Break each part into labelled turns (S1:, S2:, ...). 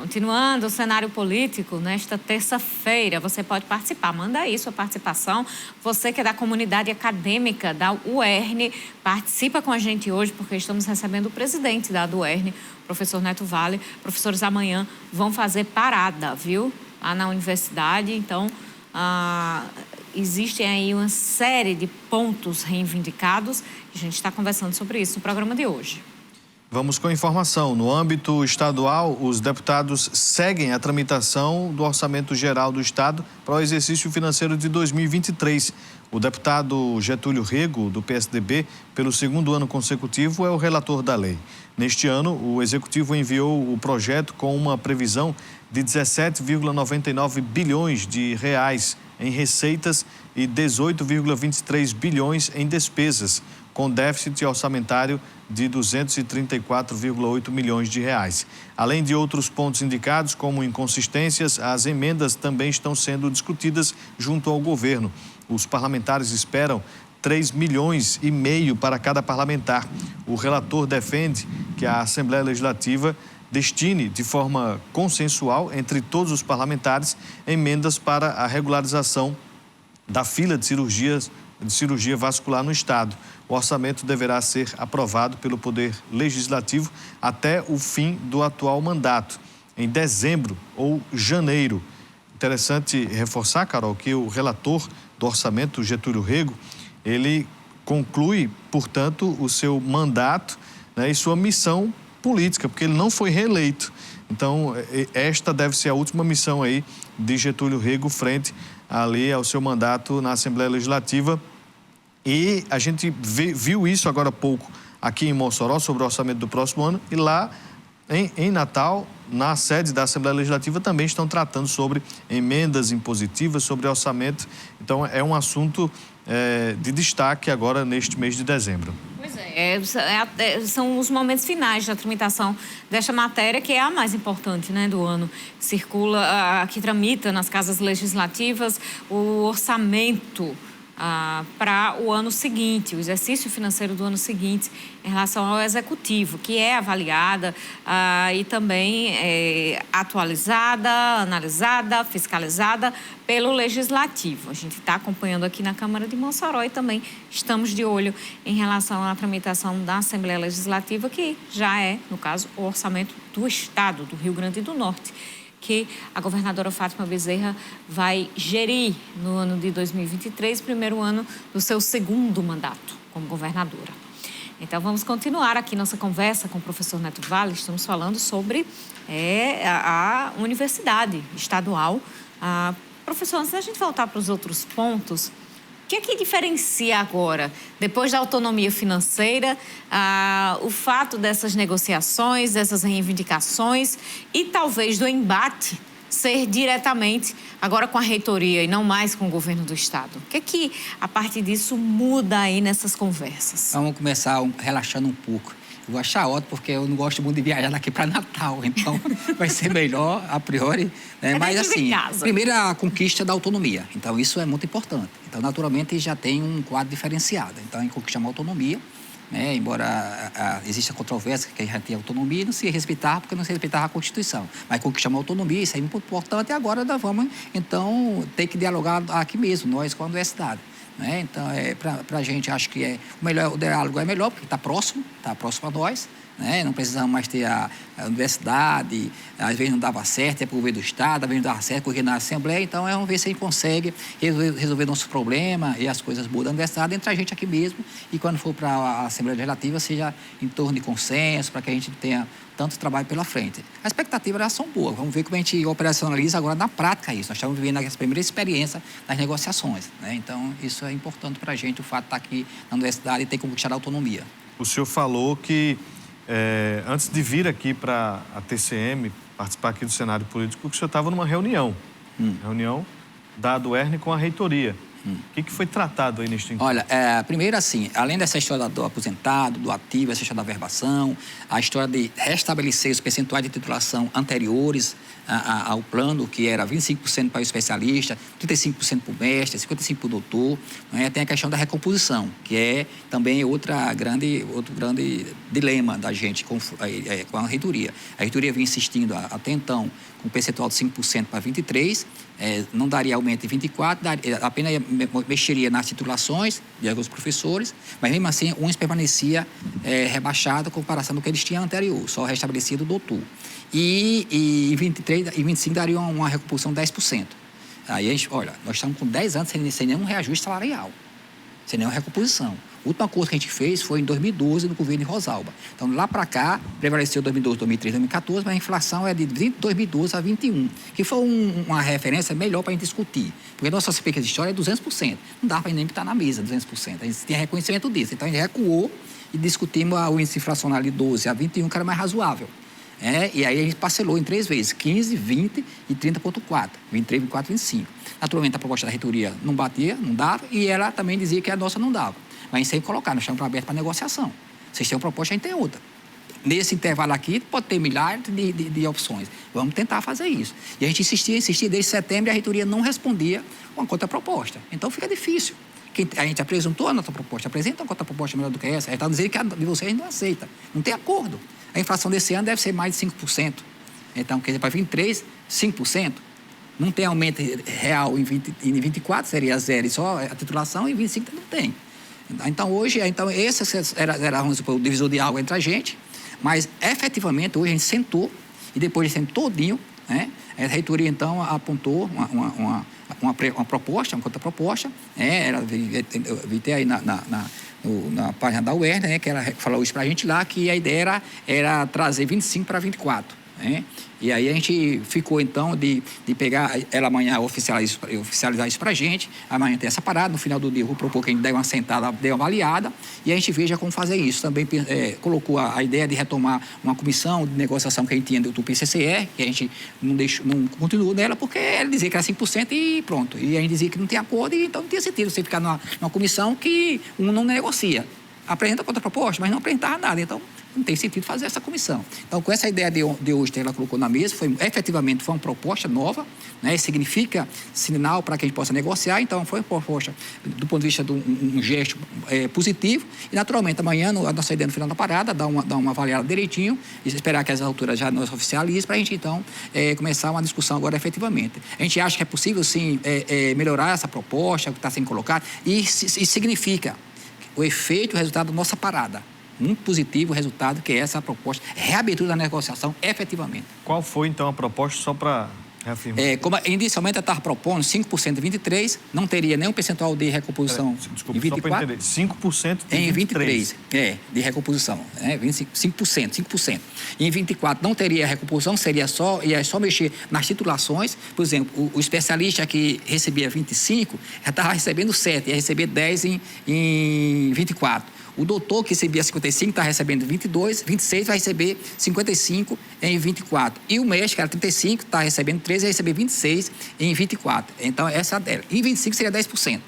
S1: Continuando o cenário político, nesta terça-feira, você pode participar. Manda aí sua participação. Você que é da comunidade acadêmica da UERN, participa com a gente hoje, porque estamos recebendo o presidente da UERN, o professor Neto Vale. Professores amanhã vão fazer parada, viu? Lá na universidade. Então, existem aí uma série de pontos reivindicados. A gente está conversando sobre isso no programa de hoje.
S2: Vamos com informação. No âmbito estadual, os deputados seguem a tramitação do Orçamento Geral do Estado para o exercício financeiro de 2023. O deputado Getúlio Rego, do PSDB, pelo segundo ano consecutivo, é o relator da lei. Neste ano, o Executivo enviou o projeto com uma previsão de 17,99 bilhões de reais em receitas e 18,23 bilhões em despesas, com déficit orçamentário de 234,8 milhões de reais. Além de outros pontos indicados, como inconsistências, as emendas também estão sendo discutidas junto ao governo. Os parlamentares esperam 3,5 milhões para cada parlamentar. O relator defende que a Assembleia Legislativa destine de forma consensual entre todos os parlamentares emendas para a regularização da fila de cirurgia vascular no Estado. O orçamento deverá ser aprovado pelo Poder Legislativo até o fim do atual mandato, em dezembro ou janeiro. Interessante reforçar, Carol, que o relator do orçamento, Getúlio Rego, ele conclui, portanto, o seu mandato, né, e sua missão política, porque ele não foi reeleito. Então, esta deve ser a última missão aí de Getúlio Rego frente ali ao seu mandato na Assembleia Legislativa. E a gente viu isso agora há pouco aqui em Mossoró, sobre o orçamento do próximo ano, e lá em Natal, na sede da Assembleia Legislativa, também estão tratando sobre emendas impositivas, sobre orçamento. Então, é um assunto de destaque agora neste mês de dezembro.
S1: Pois são os momentos finais da tramitação desta matéria, que é a mais importante, né, do ano. Circula, que tramita nas casas legislativas o orçamento para o ano seguinte, o exercício financeiro do ano seguinte, em relação ao executivo, que é avaliada e também atualizada, analisada, fiscalizada pelo legislativo. A gente está acompanhando aqui na Câmara de Mossoró e também estamos de olho em relação à tramitação da Assembleia Legislativa, que já é, no caso, o orçamento do Estado, do Rio Grande do Norte, que a governadora Fátima Bezerra vai gerir no ano de 2023, primeiro ano do seu segundo mandato como governadora. Então, vamos continuar aqui nossa conversa com o professor Neto Vale. Estamos falando sobre a universidade estadual. Professor, antes da gente voltar para os outros pontos, o que é que diferencia agora, depois da autonomia financeira, o fato dessas negociações, dessas reivindicações e talvez do embate ser diretamente agora com a reitoria e não mais com o governo do Estado? O que é que, a partir disso, muda aí nessas conversas?
S3: Vamos começar relaxando um pouco. Eu vou achar ótimo, porque eu não gosto muito de viajar daqui para Natal, então vai ser melhor, a priori. Né? Mas, assim, primeiro a conquista da autonomia. Então, isso é muito importante. Então, naturalmente, já tem um quadro diferenciado. Então, em conquistar uma autonomia, né? Embora exista controvérsia que a gente tem autonomia, não se respeitar, porque não se respeitar a Constituição. Mas conquistar uma autonomia, isso é muito importante, e agora nós vamos, então, ter que dialogar aqui mesmo, nós com a universidade. Né? Então, para a gente, acho que o diálogo é melhor, porque está próximo a nós. Né? Não precisamos mais ter a universidade, às vezes não dava certo, é para o governo do Estado, às vezes não dava certo, porque na Assembleia. Então, vamos ver se a gente consegue resolver nossos problemas e as coisas boas da universidade entre a gente aqui mesmo. E quando for para a Assembleia Legislativa, seja em torno de consenso, para que a gente tenha tanto trabalho pela frente. As expectativas são boas. Vamos ver como a gente operacionaliza agora na prática isso. Nós estamos vivendo a primeira experiência das negociações. Né? Então, isso é importante para a gente, o fato de estar aqui na universidade e ter como tirar a autonomia.
S2: O senhor falou que, antes de vir aqui para a TCM, participar aqui do cenário político, que o senhor estava numa reunião. Reunião da UERN com a reitoria. O que foi tratado aí neste encontro?
S3: Olha, primeiro assim, além dessa história do aposentado, do ativo, essa história da verbação, a história de restabelecer os percentuais de titulação anteriores ao plano, que era 25% para o especialista, 35% para o mestre, 55% para o doutor, né? Tem a questão da recomposição, que é também outro grande dilema da gente com a reitoria. A reitoria vinha insistindo até então com um percentual de 5% para 23%, não daria aumento em 24, apenas mexeria nas titulações de alguns professores, mas mesmo assim, uns permanecia rebaixado em comparação do que eles tinham anterior, só restabelecido o doutor. E em 23 e 25 daria uma recomposição de 10%. Aí a gente, olha, nós estamos com 10 anos sem nenhum reajuste salarial, sem nenhuma recomposição. O último acordo que a gente fez foi em 2012, no governo de Rosalba. Então, lá para cá, prevaleceu 2012, 2013, 2014, mas a inflação é de 2012 a 21, que foi uma referência melhor para a gente discutir. Porque a nossa CPQ de história é 200%. Não dá para nem estar na mesa, 200%. A gente tinha reconhecimento disso. Então, a gente recuou e discutimos o índice inflacionário de 12 a 21, que era mais razoável. E aí a gente parcelou em 3 vezes, 15, 20 e 30,4, 23, 24, 25. Naturalmente, a proposta da reitoria não batia, não dava, e ela também dizia que a nossa não dava. Mas a gente sempre colocar, nós estamos abertos para negociação. Vocês têm uma proposta, a gente tem outra. Nesse intervalo aqui, pode ter milhares de opções. Vamos tentar fazer isso. E a gente insistia desde setembro, e a reitoria não respondia com a contraproposta. Então, fica difícil. A gente apresentou a nossa proposta, apresenta uma contraproposta melhor do que essa, aí está dizendo que a de vocês não aceita. Não tem acordo. A inflação desse ano deve ser mais de 5%. Então, quer dizer, para 23, 5%. Não tem aumento real em 24, seria zero, e só a titulação, e em 25 não tem. Então, hoje, esse era o divisor de água entre a gente, mas, efetivamente, hoje a gente sentou, e depois de sentar todinho, né, a reitoria, então, apontou uma proposta, uma contraproposta, eu vi até aí na página da UERN, né, que ela falou isso para a gente lá, que a ideia era trazer 25 para 24. Né? E aí a gente ficou, então, de pegar ela amanhã, oficializar isso para a gente. Amanhã tem essa parada, no final do dia eu vou propor que a gente dê uma sentada, dê uma avaliada, e a gente veja como fazer isso. Também colocou a ideia de retomar uma comissão de negociação que a gente tinha do PCCR, que a gente não continuou nela, porque ela dizia que era 5% e pronto. E a gente dizia que não tem acordo, e então não tinha sentido você ficar numa comissão que não negocia. Apresenta contraproposta, mas não apresentava nada. Então, não tem sentido fazer essa comissão. Então, com essa ideia de hoje que ela colocou na mesa, efetivamente foi uma proposta nova, né? Significa sinal para que a gente possa negociar. Então, foi uma proposta do ponto de vista de um gesto positivo. E, naturalmente, amanhã, a nossa ideia no final da parada, dar uma avaliada direitinho e esperar que as alturas já nos oficializem para a gente, então, começar uma discussão agora efetivamente. A gente acha que é possível, sim, melhorar essa proposta que está sendo colocada e significa o efeito, o resultado da nossa parada. Muito positivo o resultado, que é essa proposta, reabertura da negociação efetivamente.
S2: Qual foi, então, a proposta, só para reafirmar?
S3: Como inicialmente eu estava propondo 5% em 23, não teria nenhum percentual de recomposição
S2: desculpa,
S3: em 24.
S2: Só para entender, 5%
S3: em 23. De recomposição, 5%. E em 24 não teria recomposição, ia só mexer nas titulações. Por exemplo, o especialista que recebia 25, já estava recebendo 7, ia receber 10 em 24. O doutor que recebia 55 está recebendo 22, 26 vai receber 55 em 24. E o mestre, que era 35, está recebendo 13, vai receber 26 em 24. Então, essa dela. Em 25 seria 10%.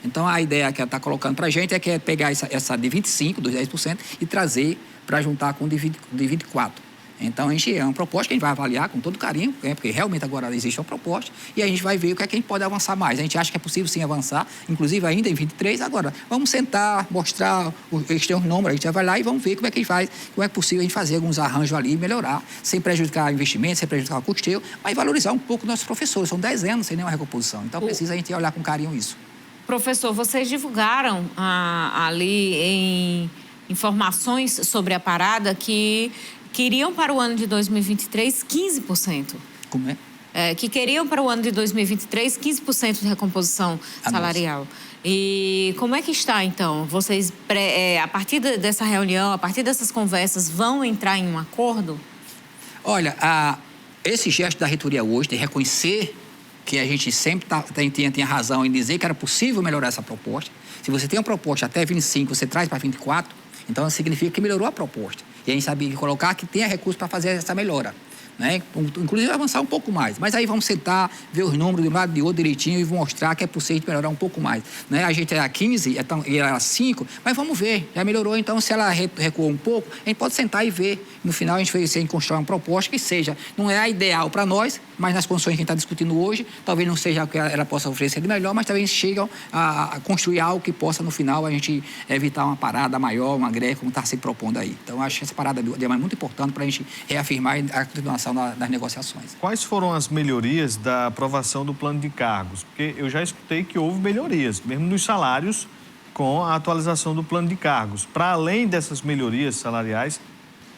S3: Então, a ideia que ela está colocando para a gente é que pegar essa de 25, dos 10%, e trazer para juntar com de 24. Então, a gente é uma proposta que a gente vai avaliar com todo carinho, porque realmente agora existe uma proposta, e a gente vai ver o que é que a gente pode avançar mais. A gente acha que é possível, sim, avançar, inclusive ainda em 23. Agora, vamos sentar, mostrar, eles têm os números, a gente vai lá e vamos ver como é que a gente faz, como é possível a gente fazer alguns arranjos ali e melhorar, sem prejudicar o investimento, sem prejudicar o custeio, mas valorizar um pouco nossos professores. São 10 anos sem nenhuma recomposição, então precisa a gente olhar com carinho isso.
S1: Professor, vocês divulgaram ali em informações sobre a parada que queriam para o ano de 2023 15%.
S3: Como é?
S1: Que queriam para o ano de 2023 15% de recomposição salarial. Nossa. E como é que está, então? Vocês, a partir dessa reunião, a partir dessas conversas, vão entrar em um acordo?
S3: Olha, esse gesto da reitoria hoje de reconhecer que a gente sempre tinha razão em dizer que era possível melhorar essa proposta. Se você tem uma proposta até 25, você traz para 24, então significa que melhorou a proposta. E a gente sabia colocar que tem recurso para fazer essa melhora. né? Inclusive avançar um pouco mais. Mas aí vamos sentar, ver os números de um lado e de outro direitinho e mostrar que é possível melhorar um pouco mais, né? A gente era 15 e era 5, mas vamos ver, já melhorou. Então, se ela recuou um pouco, a gente pode sentar e ver. No final, a gente constrói uma proposta que seja, não é a ideal para nós, mas nas condições que a gente está discutindo hoje, talvez não seja o que ela possa oferecer de melhor, mas talvez chegam a construir algo que possa, no final, a gente evitar uma parada maior, uma greve, como está se propondo aí. Então, acho que essa parada é muito importante para a gente reafirmar a continuação das negociações.
S2: Quais foram as melhorias da aprovação do plano de cargos? Porque eu já escutei que houve melhorias, mesmo nos salários, com a atualização do plano de cargos. Para além dessas melhorias salariais,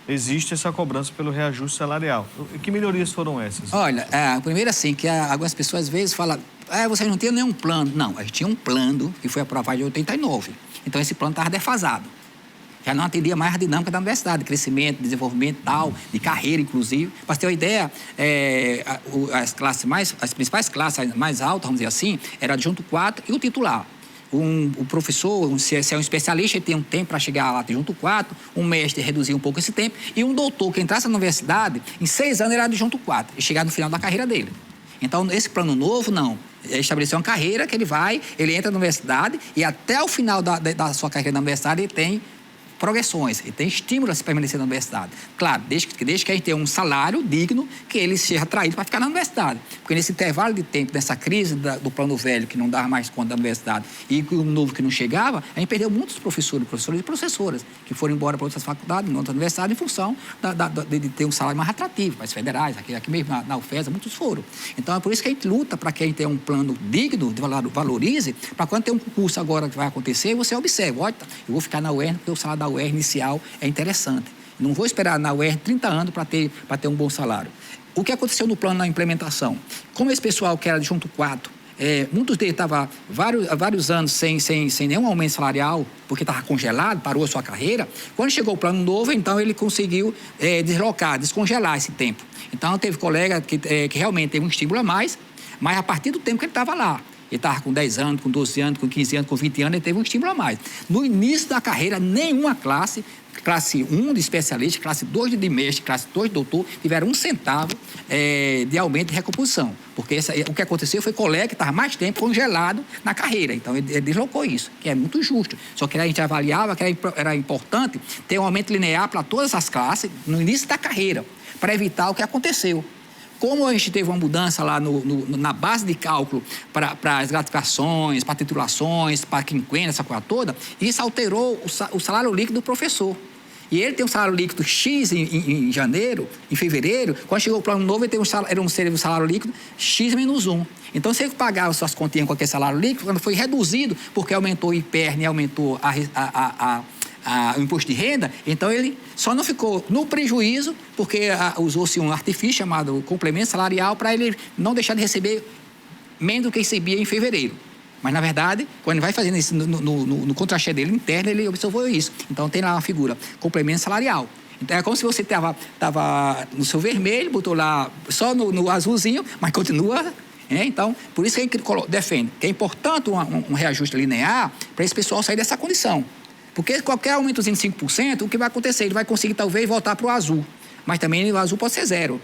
S2: existe essa cobrança pelo reajuste salarial. Que melhorias foram essas?
S3: Olha, primeiro assim, que algumas pessoas às vezes falam, vocês não tinham nenhum plano. Não, a gente tinha um plano que foi aprovado em 89. Então, esse plano estava defasado. Já não atendia mais a dinâmica da universidade, de crescimento, desenvolvimento tal, de carreira, inclusive. Para você ter uma ideia, as principais classes mais altas, vamos dizer assim, era adjunto 4 e o titular. O professor, se é um especialista, ele tem um tempo para chegar lá, adjunto 4, um mestre reduzia um pouco esse tempo, e um doutor que entrasse na universidade, em 6 anos ele era adjunto 4, e chegar no final da carreira dele. Então, esse plano novo, não. Estabelecer uma carreira que ele entra na universidade e até o final da sua carreira na universidade ele tem progressões, e tem estímulo a se permanecer na universidade. Claro, desde que a gente tenha um salário digno, que ele seja atraído para ficar na universidade. Porque nesse intervalo de tempo, nessa crise do plano velho, que não dava mais conta da universidade, e o novo que não chegava, a gente perdeu muitos professores e professoras, que foram embora para outras faculdades, em outras universidades, em função de ter um salário mais atrativo, mais federais, aqui mesmo na UFES, muitos foram. Então, é por isso que a gente luta para que a gente tenha um plano digno, valorize, para quando tem um concurso agora que vai acontecer, você observa, olha, eu vou ficar na UERN porque o salário da UERN inicial é interessante. Não vou esperar na UERN 30 anos para ter um bom salário. O que aconteceu no plano na implementação? Como esse pessoal que era de junto 4, muitos deles estavam vários anos sem nenhum aumento salarial, porque estava congelado, parou a sua carreira. Quando chegou o plano novo, então ele conseguiu descongelar esse tempo. Então teve colega que realmente teve um estímulo a mais, mas a partir do tempo que ele estava lá. Ele estava com 10 anos, com 12 anos, com 15 anos, com 20 anos, ele teve um estímulo a mais. No início da carreira, nenhuma classe 1 de especialista, classe 2 de mestre, classe 2 de doutor, tiveram 1 centavo de aumento de recomposição. Porque o que aconteceu foi que o colega que estava mais tempo congelado na carreira. Então, ele deslocou isso, que é muito justo. Só que a gente avaliava que era importante ter um aumento linear para todas as classes no início da carreira, para evitar o que aconteceu. Como a gente teve uma mudança lá na base de cálculo para as gratificações, para titulações, para quinquênio, essa coisa toda, isso alterou o salário líquido do professor. E ele tem um salário líquido X em janeiro, em fevereiro, quando chegou o plano novo, ele era um salário líquido X menos 1. Então, se ele pagava suas continhas com aquele salário líquido, quando foi reduzido, porque aumentou o IPERN e aumentou o imposto de renda, então ele só não ficou no prejuízo, porque usou-se um artifício chamado complemento salarial para ele não deixar de receber menos do que recebia em fevereiro. Mas, na verdade, quando ele vai fazendo isso no contra-cheque dele interno, ele observou isso. Então, tem lá uma figura, complemento salarial. Então, é como se você estava no seu vermelho, botou lá só no azulzinho, mas continua. Então, por isso que a gente defende que é importante um reajuste linear para esse pessoal sair dessa condição. Porque qualquer aumentozinho de 5%, o que vai acontecer? Ele vai conseguir, talvez, voltar para o azul. Mas também o azul pode ser 0.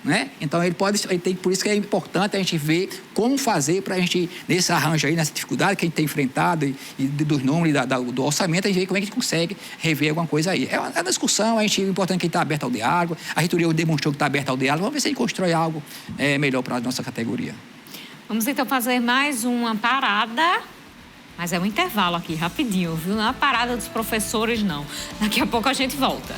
S3: Né? Então, por isso que é importante a gente ver como fazer para a gente, nesse arranjo aí, nessa dificuldade que a gente tem enfrentado e dos números do orçamento, a gente ver como é que a gente consegue rever alguma coisa aí. É uma discussão, é importante que a gente está aberto ao diálogo, a reitoria demonstrou que está aberta ao diálogo, vamos ver se a gente constrói algo melhor para a nossa categoria.
S1: Vamos então fazer mais uma parada, mas é um intervalo aqui, rapidinho, viu? Não é a parada dos professores, não. Daqui a pouco a gente volta.